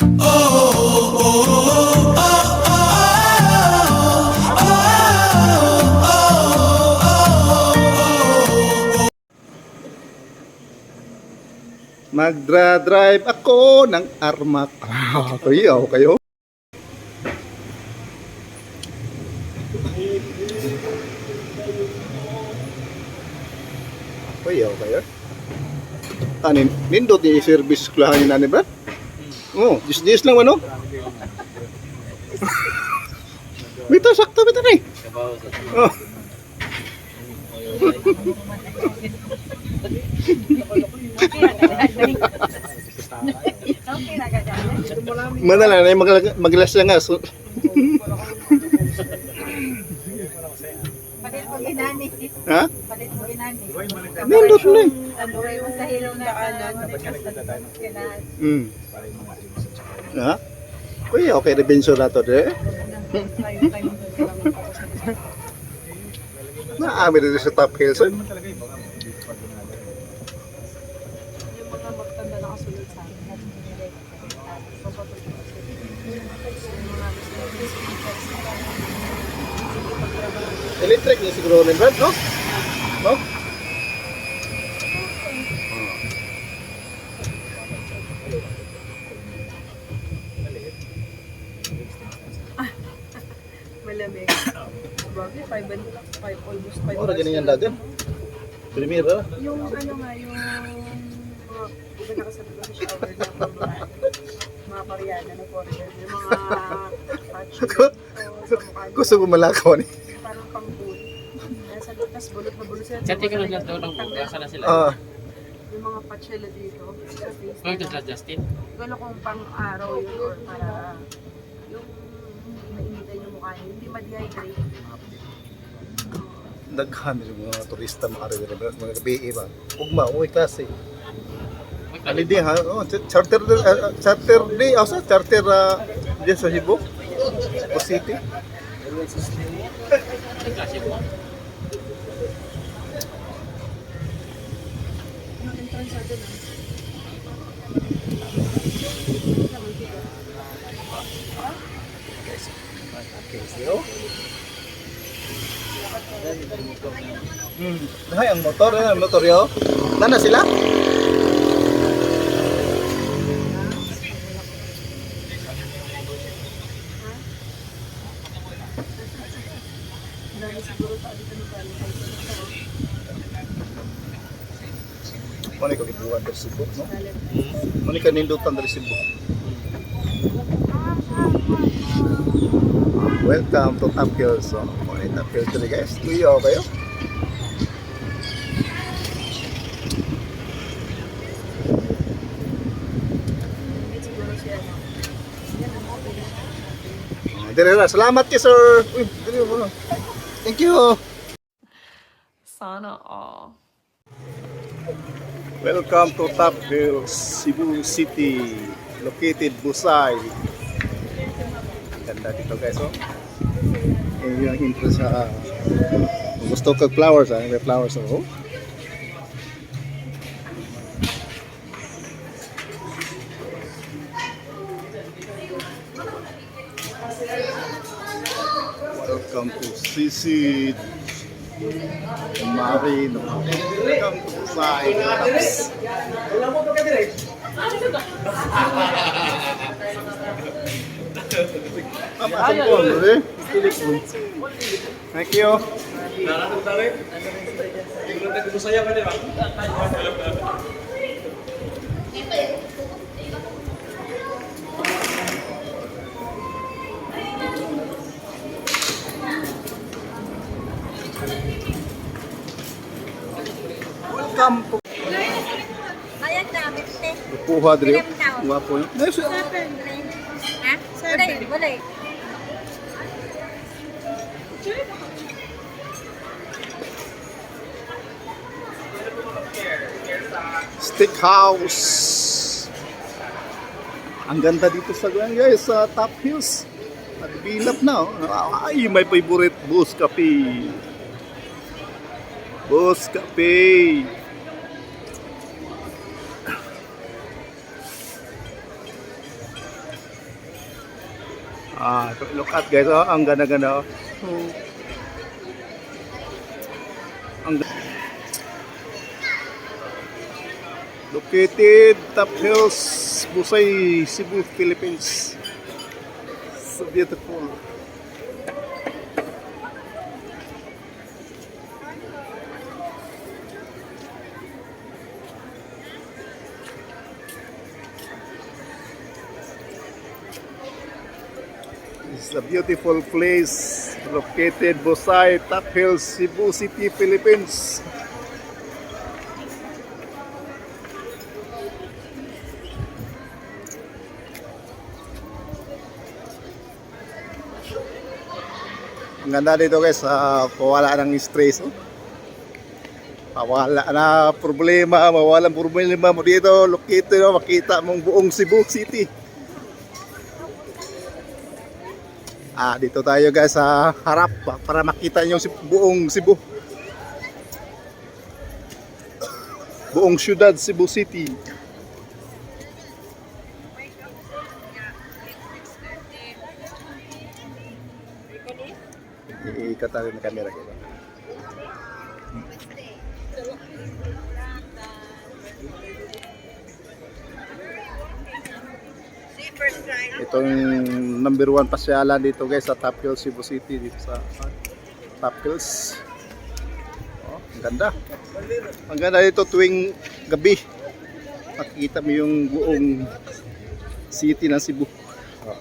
Magdra-drive ako ng Armac. Kayo, kayo. Kayo. Anin, nindot ni service kulahan ni Nani Brad? Oh, dis lang ano? Bito sakto bito ni. Oh. Mana lang na maglas lang nga. Palit mo ginani. Ha? Palit mo ginani. Nindot na. Tanduray mo sa hilaw na kanan. Ha? Kuya, okay na benso na to de. Naami rin sa Top Hills. Yung mga magtanda nakasunod sa akin. Electric ni siguro ni Brad, no? No? Malamig. Bagay, 5 almost 5. Ora ganyan yung dagan. Primera. Yung ano nga, yung mga iba nakasabi ko sa shower na mga koreana na foreigner. Yung mga patch sa mukha nila. Gusto ko malakaw ni. Parang pang-pool. Nasa lutas, bulot na bulot sila. Chat ka lang daw ng buka na sila. Yung mga patch nila dito. Sa face Kung ito nila. sila Justin. Gano'n kung pang-araw yun or para yung mainitan yung mukha niya. Hindi ma-dehydrate. Daghan yung mga turista makarinig mga gabi ba. Ugma, uwi klase. Holiday ha? Oh, charter day, asa charter diyan sa Cebu. Cebu City. Klase mo. Yung entrance natin Okay, so. Dahay ang motor yo. Nana sila? Dahil siguro pa dito ng Mani ko gibuan sa Cebu, no? Mani ka nindutan sa Cebu. Welcome to Top Hills. So, mani Top Hills today guys. Tuyo kayo. siguro siya. Dire na. Salamat kay sir. Uy, dire mo. Thank you. Sana all. Welcome to Top Hills, Cebu City, located Busay. Ganda dito guys, oh. Yung intro sa gusto kag flowers, may flowers oh. Welcome to CC Marino. Welcome to Busay. Thank you. Welcome to Bayad namin, te. Puha diri. Guwapo yun. Ha? Walay, walay. Steakhouse. Ang ganda dito sa guys, sa Top Hills. Nagbilap na oh. Ay, may favorite Boss Cafe. Boss Cafe. Look at guys, oh, ang ganda-ganda. Oh. Ang located Top Hills, Busay, Cebu, Philippines. So beautiful. It's a beautiful place located Busay, Top Hills, Cebu City, Philippines. Ang ganda dito guys, mawala ng stress. Oh. Mawala na problema, mawalan problema mo dito. Located, oh, makita mong buong Cebu City. Dito tayo guys sa harap para makita nyo buong Cebu. Buong syudad Cebu City. Iikat tayo ng camera ko. Itong number 1 pasyalan dito guys sa Top Hills, Cebu City, dito sa Top Hills. Oh, ang ganda. Ang ganda dito tuwing gabi. Makikita mo yung buong city ng Cebu. Oh.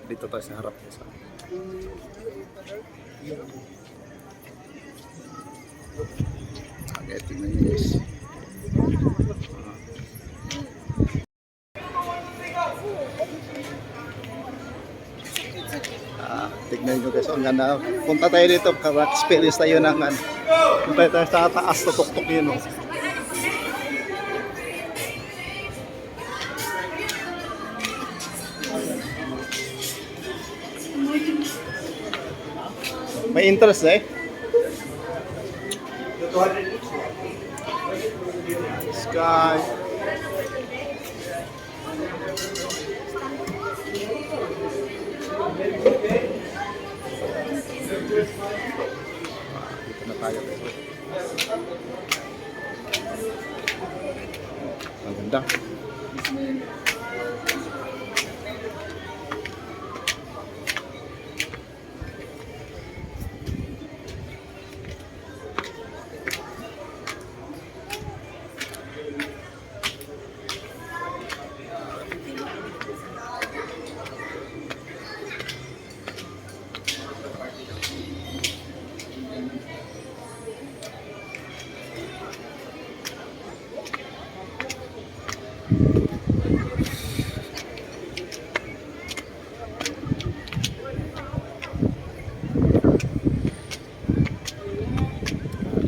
Dito tayo sa harap. Okay, tingnan nyo guys. Tignan nyo guys, ang ganda. Punta tayo dito, experience tayo ng punta tayo sa taas na tuktok yun. Oh. May interest eh. Sky. Dito na tayo. Ang ganda.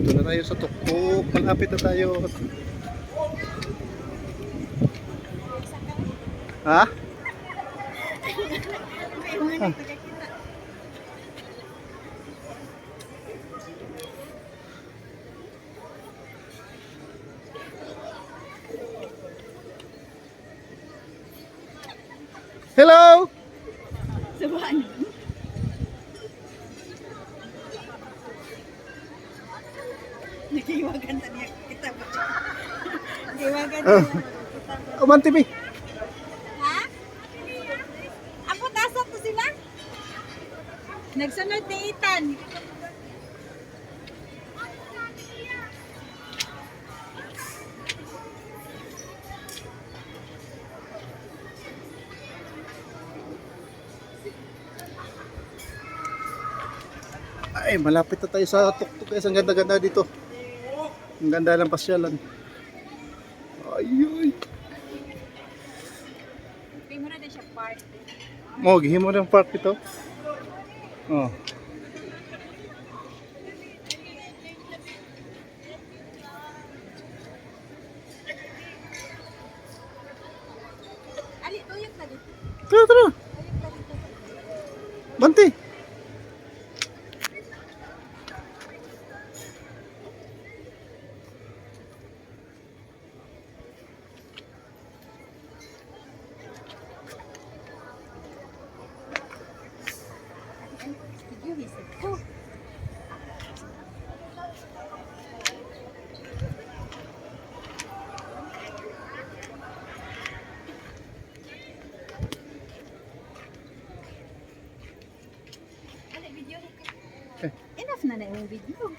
Dito na tayo sa tuktok. Malapit na tayo. Ha? Hello! Subuhan. Nagiwagan na niya kita ba? Nagiwagan na niya kita ba? Uman TV. Ha? Ako tasok ko sila? Nagsunod ni Ethan. Ay, malapit na tayo sa tuktok guys. Ang ganda-ganda dito. Ang ganda ng pasyalan. Ay, ay. Pay mo na din siya part. Mo, gihimo ng park ito. Oh. Tara, tara. Banti. Enough na na yung video.